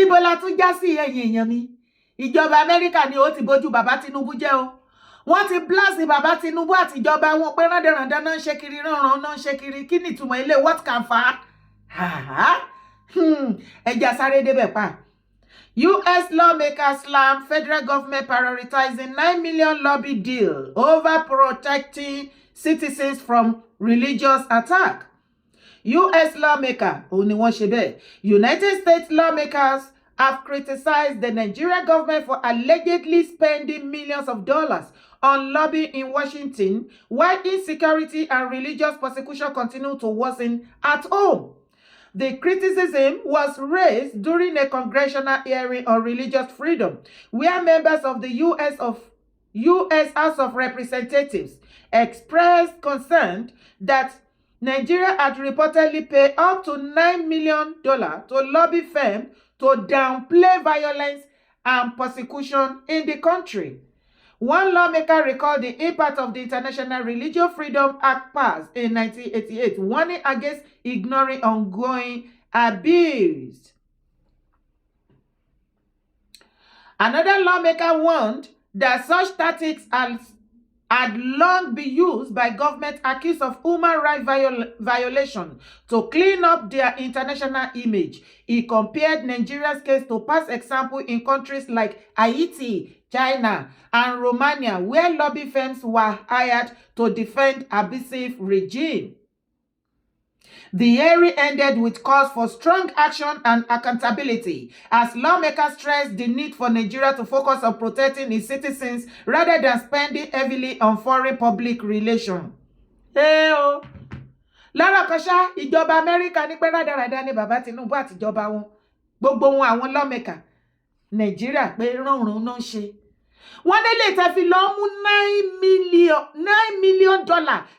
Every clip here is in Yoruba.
níbo la tún já sí ẹ̀yin èèyàn mi ìjọba Amẹ́ríkà ni ó ti bójú bàbá Tinubu jẹ́ o wọ́n ti blast bàbá Tinubu àti ìjọba wọn pé rándanrandan náà ń ṣe kiri ránran náà ń ṣe kiri kí ni ìtumọ̀ ilé what can fa ẹja sáré débẹ̀ pa. US lawmakers slam federal government prioritizing 9 million lobby deal over protecting citizens from religious attack. US lawmaker, United States lawmakers have criticized the Nigerian government for allegedly spending millions of dollars on lobbying in Washington, while insecurity and religious persecution continue to worsen at home. The criticism was raised during a congressional hearing on religious freedom, where members of the U.S. House of Representatives expressed concern that Nigeria had reportedly paid up to $9 million to lobby firms to downplay violence and persecution in the country. One lawmaker recalled the impact of the International Religious Freedom Act passed in 1988, warning against ignoring ongoing abuse. Another lawmaker warned that such tactics had long been used by governments accused of human rights violation to clean up their international image. He compared Nigeria's case to past examples in countries like Haiti, China, and Romania, where lobby firms were hired to defend abusive regime. The hearing ended with calls for strong action and accountability as lawmakers stressed the need for Nigeria to focus on protecting its citizens rather than spending heavily on foreign public relations. Lára kan ṣá, ìjọba Amẹ́ríkà ní pé rádaràda ni bàbá Tinubu àti ìjọba wọn. Gbogbo wọn àwọn lawmaker Nàìjíríà pé rọrùn náà ṣe. Wọ́n nílé tẹ́ fi lọ mú $9 million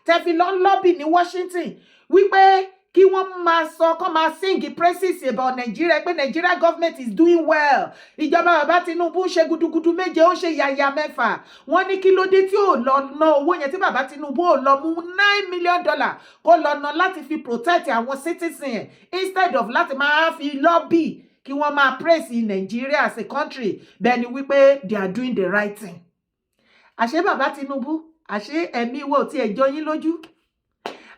tẹ́ fi lọ lobby ní Washington wípé kí wọ́n máa sọ kán máa sing praises about Nigeria pé Nigeria government is doing well. Ìjọba bàbá Tinubu ń ṣe gudugudu méje ó ń ṣe yàyà mẹ́fà. Wọ́n ní kí ló dé tí ò lọ ná owó yẹn tí bàbá Tinubu ò lọ mú $9 million kó lọ ná láti fi protect àwọn citizen instead of láti máa fi lobby kí wọ́n máa praise Nigeria as a country bẹ́ẹ̀ ni wípé they are doing the right thing. Àṣé bàbá Tinubu àṣé ẹ̀mí wo tí ẹjọ́ yín lójú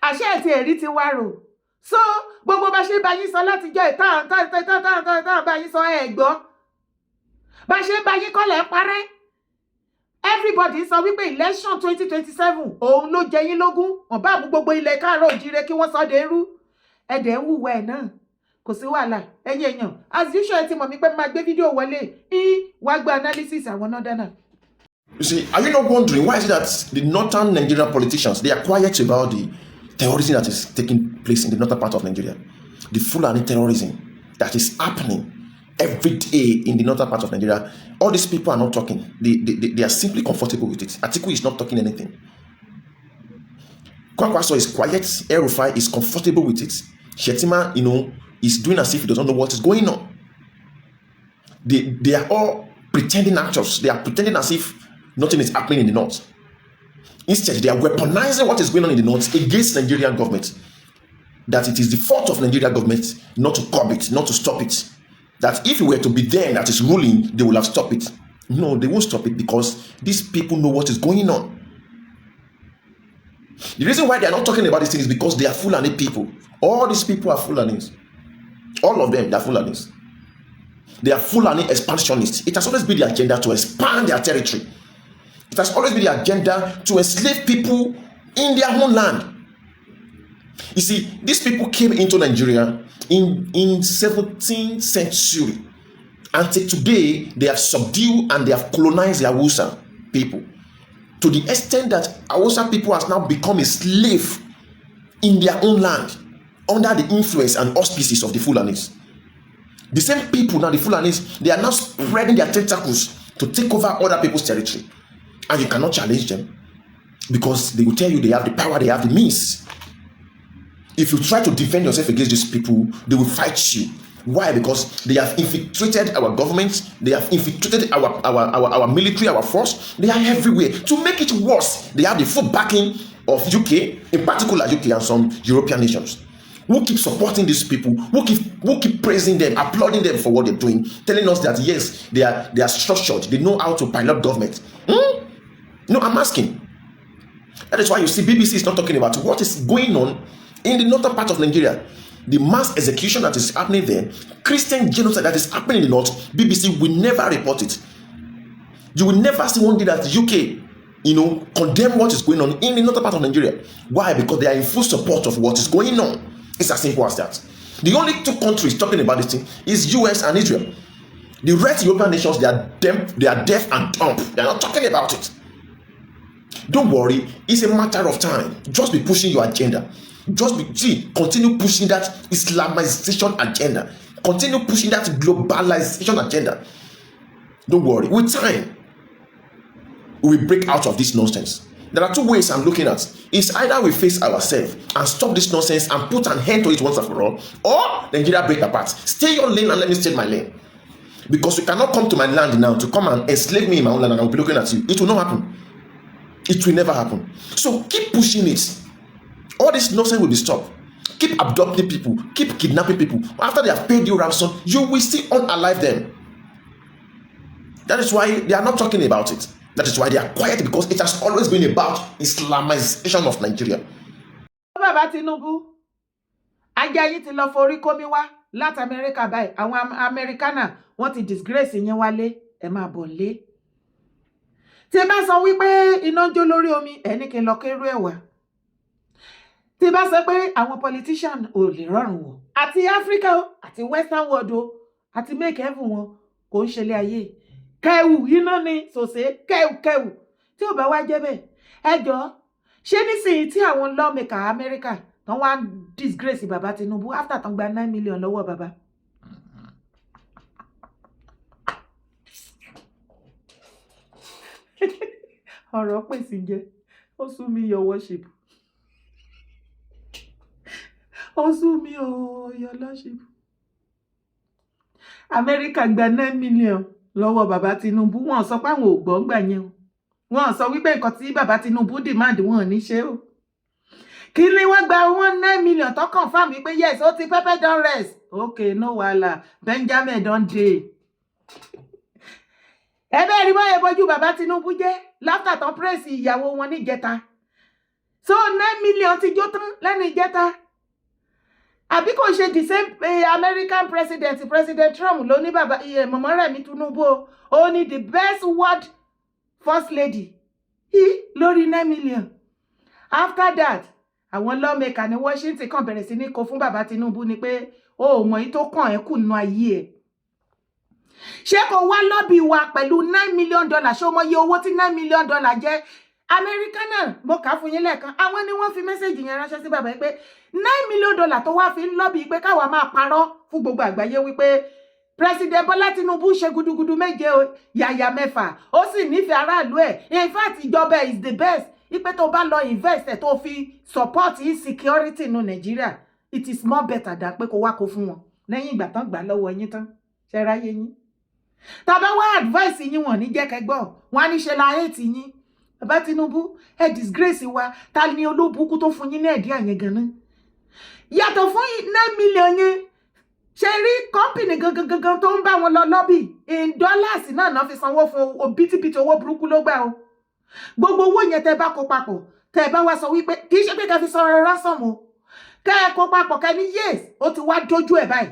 àṣé ẹ̀tì ẹ̀rí ti wá rò. So gbogbo bá ṣe bá yín sọ láti jọ ìtàn bá yín sọ ẹ̀gbọ́ bá ṣe bá yín kọ́lẹ̀ parẹ́. Everybody sọ wípé election 2027 òun ló jẹ yín lógún wọ́n bá mú gbogbo ilẹ̀ káàárọ̀ òjíire kí wọ́n sọ dé rú ẹ̀dẹ̀ ń wùwẹ̀ ẹ̀ náà kò sí wàhálà ẹ̀yin èèyàn as usual ẹ ti mọ̀ mí pé máa gbé fídíò wọlé wá gbé analysis àwọn náà dáná. You see, are you not wondering why is it that the northern Nigerian politicians, they are quiet about the terrorism that is taking place in the northern part of Nigeria? The Fulani terrorism that is happening every day in the northern part of Nigeria. All these people are not talking. They are simply comfortable with it. Atiku is not talking anything. Kwankwaso is quiet. El-Rufai is comfortable with it. Shettima, is doing as if he doesn't know what is going on. They are all pretending actors. They are pretending as if nothing is happening in the north. Instead, they are weaponizing what is going on in the north against Nigerian government. That it is the fault of Nigerian government not to curb it, not to stop it. That if it were to be them that is ruling, they will have stopped it. No, they won't stop it because these people know what is going on. The reason why they are not talking about these things is because they are Fulani people. All these people are Fulanis. All of them, they are Fulanis. They are Fulani expansionists. It has always been the agenda to expand their territory. It has always been the agenda to enslave people in their own land. You see, these people came into Nigeria in 17th century. Until today, they have subdued and they have colonized the Hausa people. To the extent that Hausa people has now become a slave in their own land under the influence and auspices of the Fulanis. The same people now, the Fulanis, they are now spreading their tentacles to take over other people's territory. And you cannot challenge them because they will tell you they have the power, they have the means. If you try to defend yourself against these people, they will fight you. Why? Because they have infiltrated our government, they have infiltrated our military, our force. They are everywhere. To make it worse, they have the full backing of UK, in particular UK and some European nations. who keep supporting these people, who keep praising them, applauding them for what they're doing, telling us that yes, they are structured, they know how to pilot government. No, I'm asking. That is why you see BBC is not talking about what is going on in the northern part of Nigeria. The mass execution that is happening there, Christian genocide that is happening in the north, BBC will never report it. You will never see one day that UK, condemn what is going on in the northern part of Nigeria. Why? Because they are in full support of what is going on. It's as simple as that. The only two countries talking about this thing is US and Israel. The rest European nations, they are deaf and dumb. They are not talking about it. Don't worry, it's a matter of time. Just be pushing your agenda. Continue pushing that Islamization agenda. Continue pushing that globalization agenda. Don't worry, with time, we will break out of this nonsense. There are two ways I'm looking at. It's either we face ourselves and stop this nonsense and put an end to it once and for all, or Nigeria break apart. Stay your lane and let me stay my lane. Because you cannot come to my land now to come and enslave me in my own land and I'll be looking at you. It will not happen. It will never happen. So keep pushing it. All this nonsense will be stopped. Keep abducting people. Keep kidnapping people. After they have paid you ransom, you will still unalive them. That is why they are not talking about it. That is why they are quiet, because it has always been about Islamization of Nigeria. Bàbá Tinubu, Ajayi ti lọ forí kómi wá láti Amẹ́ríkà báyìí. Àwọn Amẹ́ríkánà wọ́n ti disgrace yẹn wálé. Ẹ máa bọ̀ lé. Tí bá sọ wípé iná ń jó lórí omi, ẹni kí n lọ kérú ẹ̀wà. Tí bá sọ pé àwọn politician ò lè rọrùn wọ̀. Àti Africa àti Western world àti make heaven wọn kò ń ṣẹlẹ̀ ayé. Kẹ̀wù iná ni sòsé kẹ̀wù. Tí ò bá wá jẹ́ bẹ́ẹ̀, ẹ jọ̀ọ́, ṣé nísìnyí tí àwọn lawmaker Amẹ́ríkà tán wá disgrace bàbá Tinubu after tán gba 9 million lọ́wọ́ bàbá. Ọ̀rọ̀ pèsè jẹ́, ó sú mi your worship. Ó sú mi your lordship. Amẹ́ríkà gba 9 million lọ́wọ́ bàbá Tinubu. Wọ́n sọ pé àwọn ò gbọ́ ńgbà yẹn o. Wọ́n sọ wípé nǹkan tí bàbá Tinubu demand wọn ò ní ṣe o. Kí ni wọ́n gba 9 million tó confirm wípé yes, ó ti pepper don rest. Okay, no wahala. Benjamin don dey. Ẹbẹ́ rí báyẹ̀ bọ́jú bàbá Tinubu jẹ́ láfta tán praise ìyàwó wọn ní ìjẹta. So 9 million ti jó tán lẹ́nu ìjẹta. Àbí kò ṣe the same American President Trump ló ní bàbá mọ̀mọ́ Rẹ̀mí Tinubu ó ní the best word first lady lórí 9 million. After that, àwọn lawmaker ní Washington kàn bẹ̀rẹ̀ sí ní kó fún bàbá Tinubu ni pé ó mọ̀ yí tó kàn ẹ́ kù nínú ayé ẹ̀. Ṣé kò wá lọ́bì wa pẹ̀lú $9 million? Ṣé o mọ iye owó tí $9 million jẹ́? Amẹ́ríkà náà mo kà fún yín lẹ́ẹ̀kan. Àwọn ni wọ́n fi mẹ́sẹ̀jì yẹn ránṣẹ́ sí bàbá yìí pé $9 million tó wá fi ń lọ́bì pé káwa máa parọ́ fún gbogbo àgbáyé wípé President Bọ́lá Tinubu ṣe gudugudu méje yàyà mẹ́fà. Ó sì nífẹ̀ẹ́ aráàlú ẹ̀. In fact, ìjọba is the best. Ipe tó bá lọ invest ẹ̀ tó fi support insecurity nínú Nàìjíríà. It is more better than pé kó wá kó fún wọn. Lẹ́yìn ìgbà tán gbà lọ́wọ́ yín tán. Ṣé ráyé yín? Tàbá wá advice yín wọ́n ní jẹ́ kẹ́gbọ́. Wọ́n á ní ṣe la hate yín. Bàbá Tinubu, ẹ disgrace wa. Ta ni olóbùkún tó fún yín ní ẹ̀dí àyẹn gan-an? Yàtọ̀ fún 9 million yẹn. Ṣé rí company gangan tó ń bá wọn lọ lobby in dollars náà fi sanwó fún òbítíbitì owó burúkú ló gbà o. Gbogbo owó yẹn tẹ́ bá kó papọ̀, tẹ́ bá wá sọ wípé kì í ṣe pé ká fi san ransom o. Kẹ́ kó papọ̀ kẹ́ ní yes, ó ti wá dojú ẹ̀ báyìí.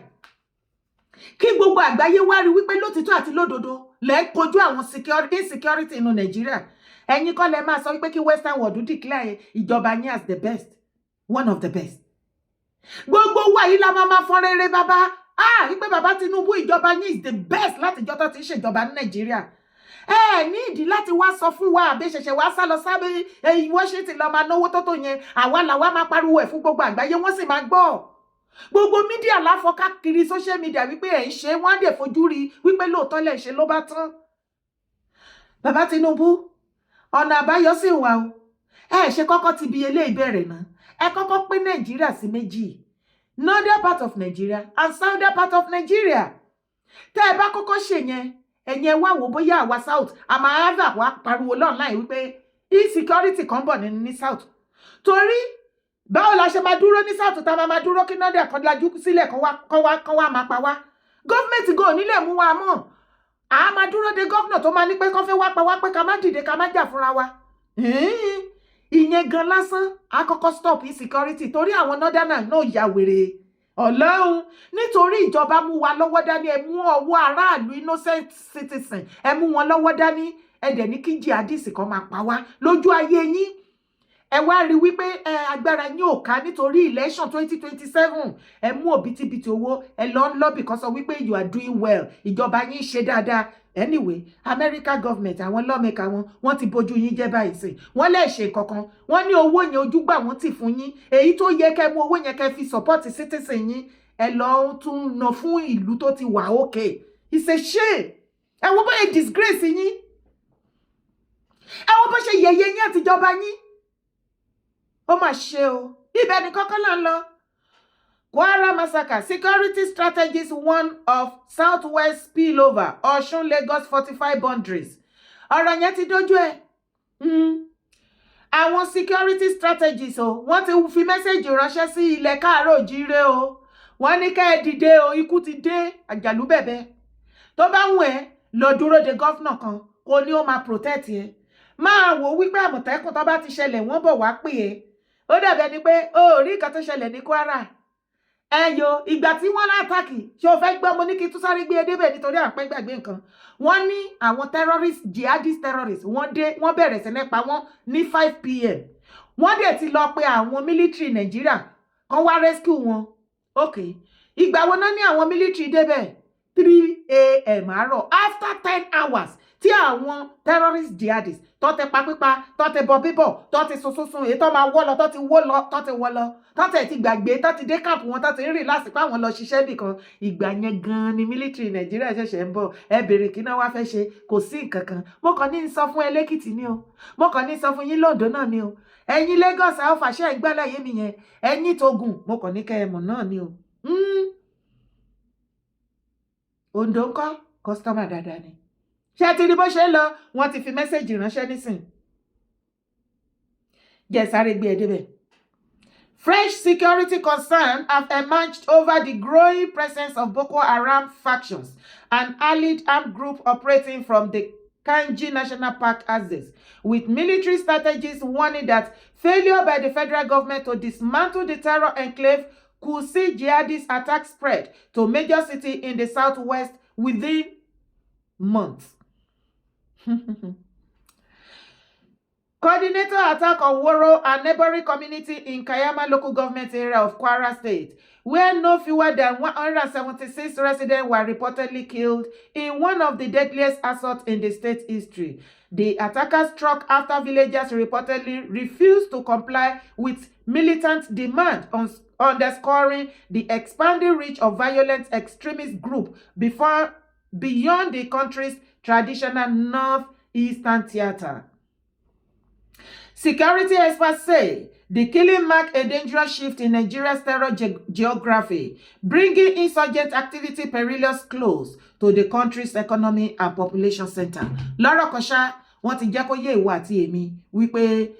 Kí gbogbo àgbáyé wá rí wípé lótìtọ́ àti lódodo lẹ kojú àwọn insecurity inú Nàìjíríà. Ẹ̀yin kọ́ lẹ máa sọ wípé kí Western world declare ìjọba yín as the best, one of the best. Gbogbo wa yìí la máa fọ́n rere bàbá. Wípé bàbá Tinubu ìjọba yín is the best láti jọ́ tó ti ṣèjọba ní Nàìjíríà. Ní ìdí láti wá sọ fún wa àbí ṣẹ̀ṣẹ̀ wá sá lọ sábẹ́ Washington lọ máa náwó tó yẹn. Àwa làwa máa pariwo ẹ̀ fún gbogbo àgbáyé, wọ́n sì máa gbọ́. Gbogbo mídíà láfọ káàkiri social media wípé ẹ̀ ń ṣe, wọ́n á dẹ̀ fojú rí wípé lóòótọ́ lẹ̀ ṣe ló bá tán. Bàbá Tinubu, ọ̀nà àbáyọ sì wà o. Ẹ ṣe kọ́kọ́ ti bi eléyìí bẹ̀rẹ̀ náà. Ẹ kọ́kọ́ pín Nàìjíríà sí méjì. Northern part of Nigeria and southern part of Nigeria. Tẹ́ ẹ bá kọ́kọ́ ṣe yẹn, ẹ̀yin wá wò bóyá àwa south a máa have wá pariwo online wípé insecurity kan bọ̀ ní south. Torí báwo la ṣe máa dúró ní south tá máa dúró kí nọ́dẹ̀ kan lajú sílẹ̀ kan wá máa pa wá gọ́ọ̀mẹ̀ntì go nílẹ̀ mú wa mọ́ a máa dúró de gọ́ọ̀nà tó máa ní pé kán fẹ́ wá pa wá pé ká má dìde ká má jà fúnra wa ìyẹn gan lásán a kọ́kọ́ stop insecurity torí àwọn nọ́dánà náà ya wèrè ọlọ́run nítorí ìjọba mú wa lọ́wọ́ dání ẹ mú ọwọ́ aráàlú innocent citizen ẹ mú wọn lọ́wọ́ dání ẹ dẹ̀ ní kí jihadis kan máa pa wá lójú ayé yín ẹ wá rí wípé agbára yín ò ká nítorí election 2027 ẹ mú òbítíbitì owó ẹ lọ ń lọ́bì kan sọ wípé you are doing well ìjọba yín ṣe dáadáa anyway America government àwọn lọ́mẹ̀ka wọ́n ti bójú yín jẹ́ báyìí sí wọ́n lè ṣe kankan wọ́n ní owó yẹn ojúgbà wọ́n ti fún yín èyí tó yẹ kẹ́ mú owó yẹn kẹ́ fi support citizen yín ẹ lọ tún ná fún ìlú tó ti wà okay it's a shame ẹ wo bóyá disgrace yín ẹ wo bó ṣe yẹ̀yẹ́ yín àtijọba yín ó mà ṣe o ibẹ̀ ni kọ́kọ́ là ń lọ. Kwara massacre security strategies one of southwest spillover Ọ̀ṣun Lagos 45 boundaries ọ̀rọ̀ yẹn ti dójú ẹ̀ àwọn security strategies o wọ́n ti fi mẹ́sẹ̀jì ránṣẹ́ sí ilẹ̀ káàárọ̀ òjíire o wọ́n ní kẹ́ ẹ dìde o ikú ti dé àjàlú bẹ̀bẹ̀ tó bá wù ẹ́ lọ dúró de gọ́fúnà kan kó ní ó máa protect ẹ máa wò wípé àmọ̀tẹ́kùn tó bá ti ṣẹlẹ̀ wọ́n bọ̀ wá pè é ó dàbí ẹni pé ó rí nǹkan tó ṣẹlẹ̀ ní Kwara ẹyọ ìgbà tí wọ́n látàkì ṣé o fẹ́ gbọ́ mo ní kí tún sáré gbé edébẹ̀ nítorí àpẹ́ gbàgbé nǹkan wọ́n ní àwọn terrorist jihadist terrorist wọ́n bẹ̀rẹ̀ sí nípa wọ́n ní 5 PM wọ́n dẹ̀ ti lọ pé àwọn military Nàìjíríà kan wá rescue wọn ok ìgbà wo náà ní àwọn military débẹ̀ 3 AM àárọ̀ after 10 hours tí àwọn terrorist jihadist tó ti pa pípa tó ti bọ bíbọ̀ tó ti sunsun èyí tó máa wọ́ lọ tó ti wọ́ lọ tó ti wọ́ lọ tó ti gbàgbé tó ti dé káàpù wọn tó ti rìn lásìkò àwọn lọ ṣiṣẹ́ bìkan ìgbà yẹn gan ni military Nàìjíríà ṣẹ̀ṣẹ̀ ń bọ̀ ẹ bèrè kí náà wá fẹ́ ṣe kò sí nǹkan kan mo kàn ní sọ fún ẹlẹ́kìtì ni o mo kàn ní sọ fún yín lóńdó náà ni o ẹ̀yin Lagos àwọn fàṣẹ ìgbàláyé mi yẹn ẹ̀yin Tógùn mo kàn ní kẹ́ ẹ mọ̀ náà ni o Oǹdó ńkọ́ kọ́sítọ́mà dáadáa ni ṣé ti rí bó ṣe ń lọ wọ́n ti fi mẹ́sẹ̀jì ránṣẹ́ nísìn jẹ́ sáré gbé ẹ débẹ̀. Fresh security concerns have emerged over the growing presence of Boko Haram factions and allied armed groups operating from the Kainji National Park axis, with military strategists warning that failure by the federal government to dismantle the terror enclave could see jihadist attacks spread to major cities in the southwest within months. Coordinator attack on Woro, a neighboring community in Kayama local government area of Kwara State, where no fewer than 176 residents were reportedly killed in one of the deadliest assaults in the state's history. The attackers struck after villagers reportedly refused to comply with militant demand, underscoring the expanding reach of violent extremist groups beyond the country's traditional northeastern theater. Security experts say the killing marked a dangerous shift in Nigeria's terror geography, bringing insurgent activity perilous close to the country's economy and population center. Lọ́rọ̀ kan ṣá, wọ́n ti jẹ́ kó yé ìwọ àti èmi wípé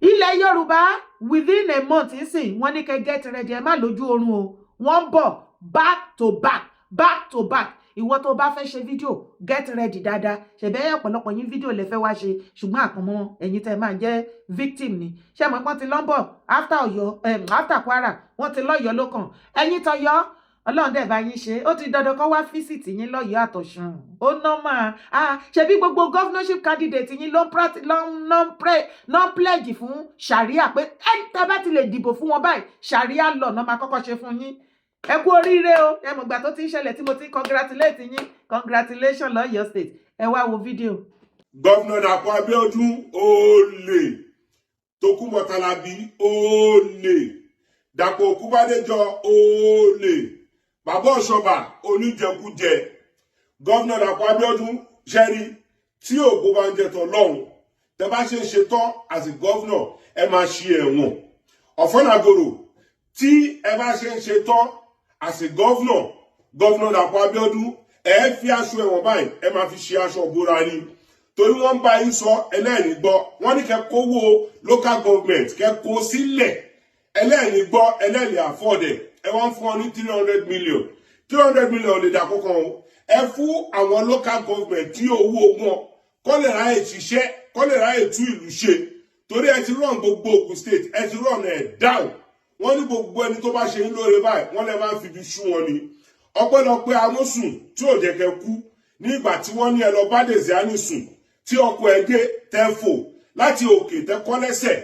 ilẹ̀ Yorùbá within a month nsìn wọ́n ní kẹ́ get ready ẹ má lójú oorun o. Wọ́n bọ̀ back to back. Ìwọ tó bá fẹ́ ṣe fídíò get ready dáadáa ṣẹ̀bẹ́ ọ̀pọ̀lọpọ̀ yín fídíò lẹ fẹ́ wá ṣe ṣùgbọ́n àpọ̀mọ́ ẹ̀yin tẹ́ máa jẹ́ victim ni ṣé mọ̀ pọ́n ti lọ́nbọ̀ after Kwara wọ́n ti lọ́yọ̀ọ́ lókàn ẹ̀yin tọ́yọ́ Ọlọ́run dẹ̀ bá yín ṣe ó ti dandan kó wá físìtì yín lọ́yọ̀ọ́ àtọ̀ṣun ó nọ́mà ṣebí gbogbo governorship candidate yín ló ń pledge fún sharia pé tẹ́ bá ti lè dìbò fún wọn báyìí sharia law náà máa kọ́kọ́ ṣe fún yín ẹ kú oríire o ẹ mọ̀ gbà tó ti ń ṣẹlẹ̀ tí mo ti congratulate yín congratulations lọ́yọ̀ọ́ state ẹ wá wo fídíò. Gọ́vnà Dàpọ̀ Abíọ́dún olè Tókunbọ̀ Tálábì olè Dàpọ̀ Òkúbádéjọ olè Bàbá Ọ̀ṣọ́bà oníjẹkújẹ. Gọ́vnà Dàpọ̀ Abíọ́dún ṣẹ́rí tí ògbó bá ń jẹ tán lọ́hùn tẹ bá ṣe ń ṣe tán as a gọ́vnà ẹ máa ṣe ẹ̀wọ̀n. Ọ̀fọ́nàgòrò tí ẹ bá ṣe ń ṣe tán as a gọ́vnà Dàpọ̀ Abíọ́dún ẹ fi aṣọ ẹ̀wọ̀n báyìí ẹ máa fi ṣe aṣọ ìbora ni torí wọ́n bá yín sọ ẹlẹ́rìí gbọ́ wọ́n ní kẹ́ kówó local government kẹ́ kó sílẹ̀ ẹlẹ́ẹ̀ni gbọ́ ẹlẹ́ẹ̀ni àfọ́ọ̀dẹ̀ ẹ wá ń fún ọ ní 300 million 300 million lè dà kọ́kàn o ẹ fún àwọn local government tí owó wọn kọ́ lè ráyè ṣiṣẹ́ kọ́ lè ráyè tú ìlú ṣe torí ẹ ti rán gbogbo Ògùn state ẹ ti rán ẹ̀ dáhùn wọ́n ní gbogbo ẹni tó bá ṣe ń lóore báyìí wọ́n lè máa ń fi ibi ṣú wọn ni ọpẹ́lọpẹ́ Amosun tí ò jẹ́ kẹ́ kú ní ìgbà tí wọ́n ní ẹ lọ bá Desiani sùn tí ọkọ̀ ẹ̀ dé tẹ́fò láti òkè tẹ́kọ́ lẹ́sẹ̀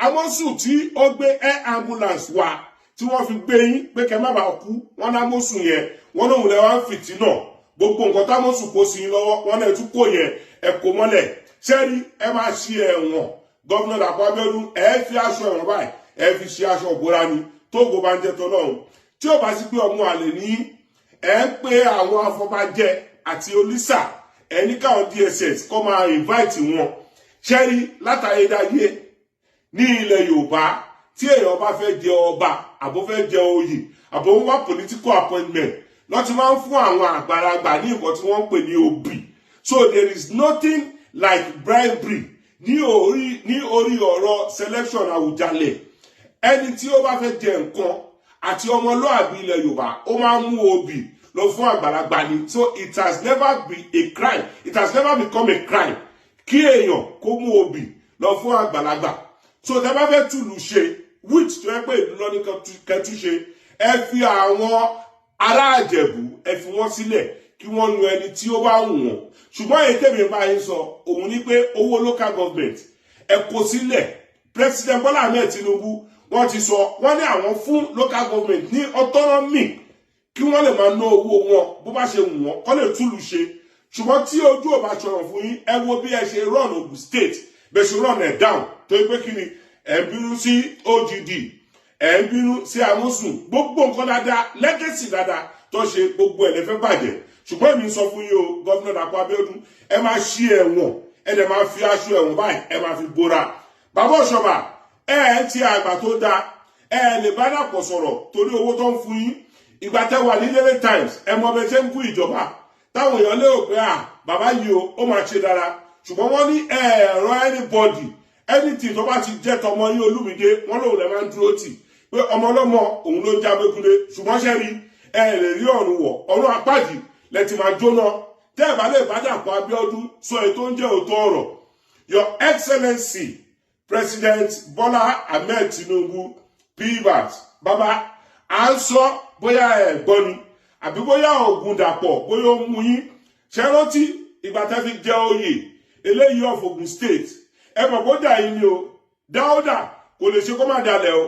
Amosun tí ó gbé air ambulance wá tí wọ́n fi gbé yín pé kẹ́ má bàa kú wọ́n ní Amosun yẹn wọ́n lóhùn lẹ́wọ́ ń fìtínà gbogbo nǹkan támọ́sùn kó sí lọ́wọ́ wọ́n náà tún kó yẹn ẹ kó mọ́lẹ̀ ṣẹ́rí ẹ máa ṣe ẹ̀wọ̀n gọ́vnà Dàpọ̀ Abíọ́dún ẹ fi aṣọ ẹ̀wọ̀n báyìí ẹ fi ṣe aṣọ òbúra ni tóògùn bá ń jẹ tọ́lọ́run tí ó bá sí pé ọmọ àlè ní ẹ ń pé àwọn afọbajẹ àti olísà ẹ ní káwọn DSS kọ́ máa invite wọn ṣẹ́rí látàyédáyé ní ilẹ̀ Yorùbá tí èèyàn bá fẹ́ jẹ ọba àbó fẹ́ jẹ oyè àbó ń wá political appointment lọ́ ti máa ń fún àwọn àgbàlagbà ní nǹkan tí wọ́n ń pè ní obì so there is nothing like bribery ní orí ọ̀rọ̀ selection Àwùjalẹ̀ ẹni tí ó bá fẹ́ jẹ nǹkan àti ọmọlúàbí ilẹ̀ Yorùbá ó máa ń mú obì lọ fún àgbàlagbà ni so it has never been a crime it has never become a crime kí èèyàn kó mú obì lọ fún àgbàlagbà so tẹ́ bá fẹ́ túlù ṣe which tó yẹ pé ìlú lọ ní kẹtúṣe ẹ fi àwọn ará Ìjẹ̀bú ẹ fi wọ́n sílẹ̀ kí wọ́n nu ẹni tí ó bá wù wọ́n ṣùgbọ́n èyí tèmi bá yín sọ òun ni pé owó local government ẹ kó sílẹ̀ President Bola Ahmed Tinubu wọ́n ti sọ wọ́n ní àwọn fún local government ní autonomy kí wọ́n lè máa ná owó wọn bó bá ṣe wù wọ́n kọ́ lè túlù ṣe ṣùgbọ́n tí ojú ò bá ṣọ̀rọ̀ fún yín ẹ wo bí ẹ ṣe run Ogun State bẹ́ẹ̀ ṣe run ẹ̀ down tó yẹ pé kí ni ẹ̀ ń bínú sí OGD ẹ̀ ń bínú sí Amosun gbogbo nǹkan dáadáa legacy dáadáa tó ṣe gbogbo ẹ̀ lẹ́fẹ́ bàjẹ́ ṣùgbọ́n èmi sọ fún yín o gọ́fúnà Dàpọ̀ Abíọ́dún ẹ máa ṣí ẹ̀wọ̀n ẹ dẹ̀ máa fi aṣọ ẹ̀wọ̀n báyìí ẹ máa fi bóra bàbá Ọ̀ṣọ́bà ẹ ti àgbà tó dáa ẹ lè bá Dàpọ̀ sọ̀rọ̀ torí owó tó ń fún yín ìgbà tẹ́ wà ní Daily Times ẹ mọ bẹ ṣe ń kú ìjọba táwọn èèyàn lérò pé bàbá yìí o ó máa ṣe dára ṣùgbọ́n wọ́n ní ẹ̀rọ anybody anything tó bá ti jẹ́ tọmọ yín Olúmídé wọ́n lòun lè máa ń dúró tì pé ọmọ ọlọ́mọ òun ló ń jábékúlé ṣùgbọ́n ṣe rí ẹ lè rí ọ̀run wọ̀ ọ̀run apájì lẹ ti máa jóná tẹ́ ẹ̀ bá lè bá Dàpọ̀ Abíọ́dún sọ èyí tó ń jẹ́ òótọ́ ọ̀rọ̀ Your Excellency President Bola Ahmed Tinubu PBAT bàbá à ń sọ bóyá ẹ̀ gbọ́ ni àbí bóyá Ògùn Dàpọ̀ bóyá ó mú yín ṣe rántí ìgbà tẹ́ fi jẹ oyè eléyìí of Ogun State ẹ mọ̀ bó dà yín ni o Dáúdà kò lè ṣe kó má dalẹ̀ o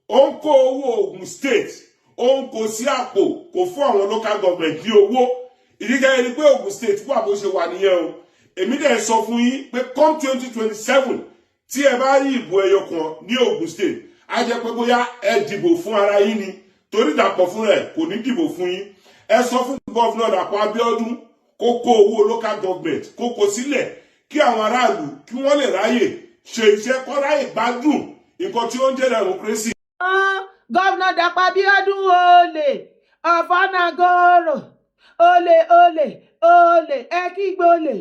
ó ń kó owó Ogun State ó ń kó sí àpò kò fún àwọn local government ní owó ìdíje ẹni pé Ogun State wà bó ṣe wà nìyẹn o èmi dẹ̀ sọ fún yín pé come 2027 tí ẹ bá rí ìbò ẹyọ kan ní Ogun State á jẹ́ pé bóyá ẹ dìbò fún ara yín ni torí Dàpọ̀ fún rẹ̀ kò ní dìbò fún yín ẹ sọ fún gọ́vnà Dàpọ̀ Abíọ́dún kó kó owó local government kó kó sílẹ̀ kí àwọn aráàlú kí wọ́n lè ráyè ṣe iṣẹ́ kọ́ ráyè gbádùn nǹkan tí ó ń jẹ́ democracy. Gọ́vnà Dàpọ̀ Abíọ́dún olè ọ̀fọ̀nàgòrò olè ẹ kígbe olè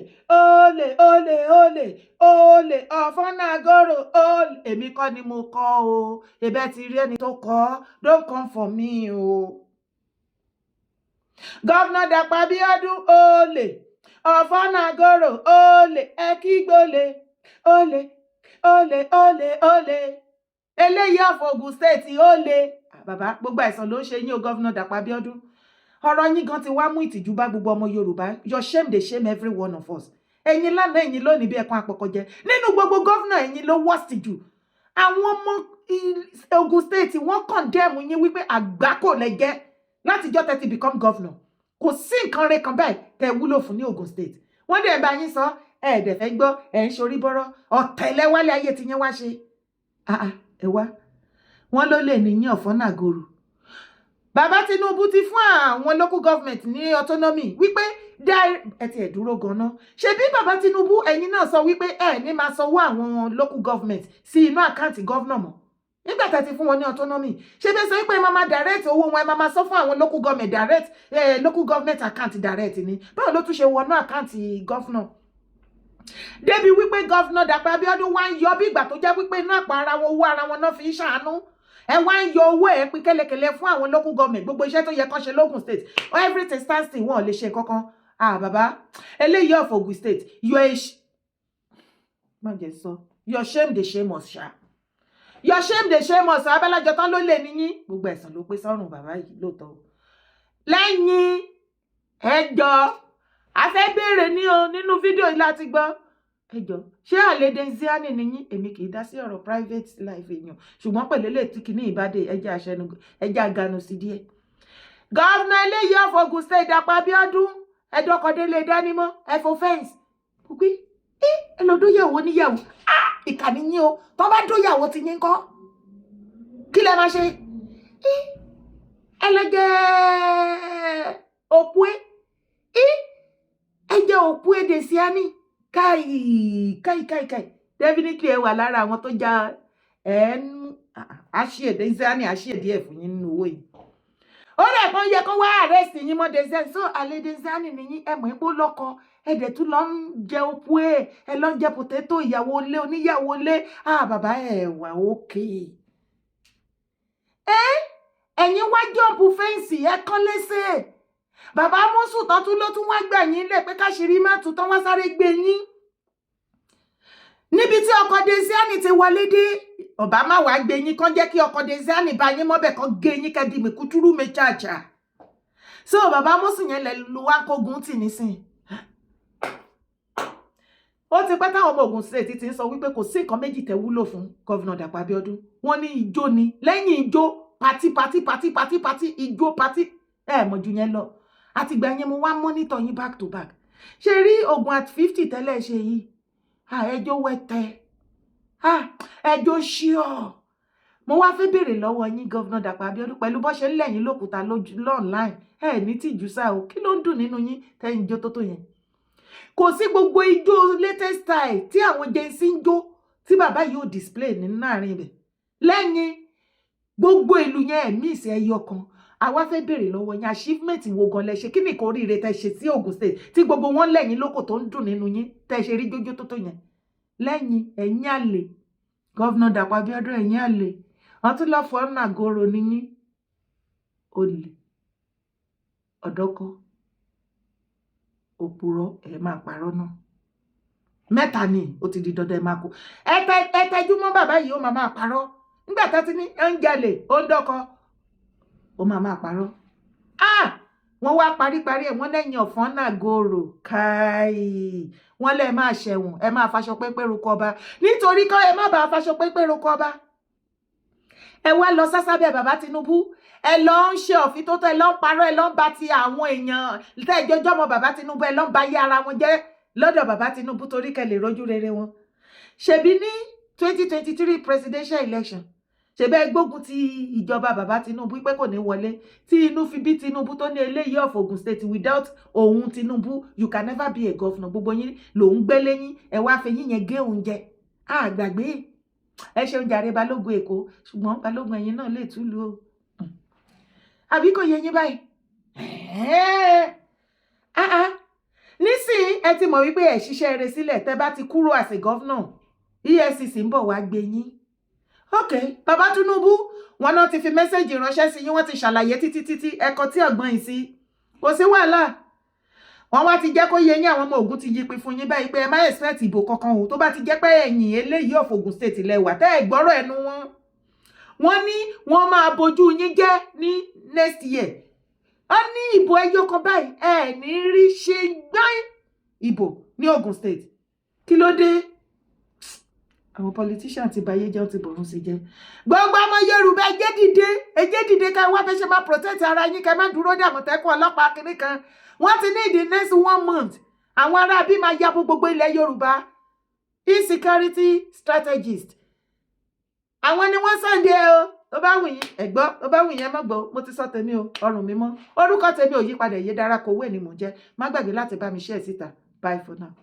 ọ̀fọ̀nàgòrò olè èmi kọ́ ni mo kọ́ o ẹ̀bẹ̀ ti rí ẹni tó kọ́ don't come for me o. Gọ́vnà Dàpọ̀ Abíọ́dún olè ọ̀fọ̀nàgòrò olè ẹ kígbe olè eléyìí of Ogun State olè bàbá gbogbo àìsàn ló ń ṣe yín o Gọ́vnà Dàpọ̀ Abíọ́dún ọ̀rọ̀ yín gan ti wá mú ìtìjú bá gbogbo ọmọ Yorùbá your shame dey shame every one of us ẹ̀yin lánàá ẹ̀yin lónìí bí ẹ̀kan àpọ̀kọ̀jẹ nínú gbogbo gọ́vnà ẹ̀yin ló worst jù àwọn ọmọ Ogun State wọ́n condemn yín wípé àgbákò lẹ jẹ́ látijọ́ tẹ́ ti become governor kò sí nǹkan rẹ̀ kan báyìí tẹ́ wúlò fún ní Ogun State wọ́n dẹ̀ bá yín sọ ẹ̀ẹ́dẹ̀ fẹ́ gbọ́ ẹ̀ ń ṣorí bọ́rọ́ ọ̀tẹ̀lẹ́wálé ayé ti yẹn wá ṣe ẹ wá wọ́n ló lè ní yín ọ̀fọ̀nàgòrò bàbá Tinubu ti fún àwọn local government ní autonomy wípé ẹ ti ẹ̀ dúró gan-an ṣe bí bàbá Tinubu ẹ̀yin náà sọ wípé ẹ ní máa sanwó àwọn local government sí inú àkáǹtì gọ́vnà mọ́ nígbà tá ti fún wọn ní autonomy ṣe bí sọ wípé ẹ máa direct owó wọn ẹ máa sọ fún àwọn local government direct local government account direct ni báwo ló tún ṣe wọnú àkáǹtì gọ́vnà débi wípé gọ́vnà Dàpọ̀ Abíọ́dún wá ń yọ bí ìgbà tó jẹ́ wípé inú àpò ara wọn owó ara wọn náà fi ń ṣàánú ẹ wá ń yọ owó ẹ pín kẹ́lẹ́kẹ́lẹ́ fún àwọn local government gbogbo iṣẹ́ tó yẹ kán ṣe lógùn state everything stand still wọn ò lè ṣe kankan bàbá eléyìí of Ogun state your shame dey shame us ṣá your shame dey shame us abálájọ tán ló lè níyín gbogbo ẹ̀sán ló pé sọ́run bàbá yìí lóòótọ́ lẹ́yìn ẹjọ́ a fẹ́ béèrè ní o nínú fídíò yìí láti gbọ́ ẹjọ́ ṣé àlédè ziani níyín èmi kì í dá sí ọ̀rọ̀ private life èèyàn ṣùgbọ́n pẹ̀lú ilé tí kìíní ìbádé ẹjẹ́ àgànù sí díẹ̀ gọ́ọ̀nà eléyìí of Ogun state Dàpọ̀ Abíọ́dún ẹ̀dọ́kọ̀délé dánimọ̀ ẹ̀fọ́ fẹ́ǹsì gbogbo ẹ lọ dóyàwó níyàwó ìkànnì yín o tó bá dóyàwó ti yín kọ́ kí lẹ máa ṣe ẹ lọ jẹ òpó ẹ jẹ òpó èdè síání káì definitely ẹ wà lára àwọn tó já àṣìẹ̀dẹ̀ síání àṣìẹ̀dí ẹ̀ fún yín nínú owó yìí ó lè kàn yẹ kó wá àrẹ́sì yín mọ́ dẹ́sẹ̀ so àlejò síání nìyí ẹ mọ̀ ipò lọ́kọ ẹ̀dẹ̀ tún lọ ń jẹ òpó ẹ lọ ń jẹ pòtẹ́tò ìyàwó ilé oníyàwó ilé bàbá ẹ wà òkè ẹ̀yin wá jọ́ǹpù fẹ́ǹsì ẹ kán lẹ́sẹ̀ bàbá mọ́sù tọ́tún ló tún wá gbà yín lẹ̀ pé káṣírí má tún tán wá sáré gbé yín níbi tí ọkọ̀ Desiani ti wọlé dé ọba má wàá gbé yín kán jẹ́ kí ọkọ̀ Desiani bá yín mọ́bẹ̀ kán gé yín kẹ́dí mi kútúrú méjàjà so bàbá mọ́sù yẹn lẹ̀ lu wá kógun tì nísìn ó ti pẹ́ táwọn ọmọ Ògùn state ti ń sọ wípé kò sí nǹkan méjì tẹ́ wúlò fún gọ́vnà Dàpọ̀ Abíọ́dún wọ́n ní ijó ni lẹ́yìn ijó pati ijó pati mọ̀ ju yẹn lọ àtìgbà yẹn mo wá mọ́nítọ̀ yín back to back ṣe rí Ògùn at 50 tẹ́lẹ̀ ṣe yìí ẹjọ́ wẹ́tẹ́ ẹjọ́ ṣíọ̀ mo wá fẹ́ béèrè lọ́wọ́ yín gọ́vnà Dàpọ̀ Abíọ́dún pẹ̀lú bó ṣe ń lẹ́yìn lókùúta online ní tìjú sá o kí ló ń dùn nínú yín tẹ́yìn ijó tó yẹn kò sí gbogbo ijó latest style tí àwọn jẹ́nsí ń jó tí bàbá yóò display ní láàrin rẹ̀ lẹ́yìn gbogbo ìlú yẹn ẹ̀mí ìsẹ̀ ẹyọ kan àwa fẹ́ béèrè lọ́wọ́ yín achievement wo gan lẹ ṣe kí ni kò ríire tẹ́ ṣe sí Ògùn state tí gbogbo wọn lẹ́yìn lóko tó ń dùn nínú yín tẹ́ ṣe rí jójó tó yẹn lẹ́yìn ẹ̀yìn àlè gọ́vnà Dàpọ̀ Abíọ́dún ẹ̀yìn àlè wọ́n tún lọ́ọ́ fọ́ nàgòrò ní yín olè ọ̀dọ́kọ òpùrọ́ ẹ máa parọ́ náà mẹ́ta ni ó ti di dandan ẹ máa kó ẹ tẹjú mọ́ bàbá yìí ó máa parọ́ nígbà tó ti ní ẹ ń jalè ó ń dọ́kọ ó máa parọ́ wọ́n wá paríparí ẹ̀ wọ́n lẹ́yìn ọ̀fọ́n náà gòrò káì wọ́n lẹ́ máa ṣẹ̀wọ̀n ẹ máa faṣọ pépé roko ọba nítorí kọ́ ẹ má bàa faṣọ pépé roko ọba ẹ wá lọ sásábẹ́ bàbá Tinubu ẹ lọ ń ṣe òfìtótó ẹ lọ ń parọ́ ẹ lọ ń ba ti àwọn èèyàn tẹ́jọ́jọ́ mọ́ bàbá Tinubu ẹ lọ ń ba yé ara wọn jẹ́ lọ́dọ̀ bàbá Tinubu torí kẹ́ lè rojú rere wọn ṣebí ní 2023 presidential election ṣebẹ́ gbógun ti ìjọba bàbá Tinubu pé kò ní wọlé tí inú fi bí Tinubu tó ní eléyìí of Ogun state without òun Tinubu you can never be a governor gbogbo yín lòún gbé lẹ́yìn ẹ wá fẹ́ yín yẹn gé oúnjẹ àgbàgbé ẹ ṣeun jàre Balógun Èkó ṣùgbọ́n Balógun ẹ̀yin náà lè túlù o àbí kò yẹ yín báyìí nísìnyí ẹ ti mọ̀ wípé ẹ ṣiṣẹ́ rere sílẹ̀ tẹ́ bá ti kúrò as a governor EFCC ń bọ̀ wá gbé yín ok bàbá Tinubu wọn náà ti fi mẹ́sẹ̀gì ránṣẹ́ sí yín wọ́n ti ṣàlàyé títí ẹ̀kọ́ tí ọ̀gbọ́n yìí sí kò sí wàhálà wọ́n wá ti jẹ́ kó yé yín àwọn ọmọ Ògùn ti yí pin fún yín báyìí pé ẹ má expect ìbò kankan o tó bá ti jẹ́ pé ẹ̀yìn eléyìí of Ogun state lẹ́wà tẹ́ ẹ̀ gbọ́rọ̀ ẹnu wọn wọ́n ní wọ́n máa bojú yín jẹ́ ní next year wọ́n ní ìbò ẹyọ kan báyìí ẹ̀ ní rí ṣe gbá ìbò ní Ogun state kí ló dé àwọn politician ti báyé jẹ́ ti bọ̀rún sí jẹ́ gbogbo ọmọ Yorùbá ẹ jẹ́ dìde ká wá fẹ́ ṣe máa protect ara yín kẹ́ má dúró dé Àmọ̀tẹ́kùn ọlọ́pàá kìnnì kan wọ́n ti ní the next 1 month àwọn ará bí máa yabo gbogbo ilẹ̀ Yorùbá insecurity strategist àwọn ni wọ́n sànde o tó bá wù yín ẹ̀gbọ́ tó bá wù yín ẹ má gbọ́ mo ti sọ tèmi o ọrùn mi mọ́ orúkọ tèmi ò yípadà Ìyèdára Kòwé ni mò ń jẹ́ má gbàgbé láti bá mi share síta bye for now.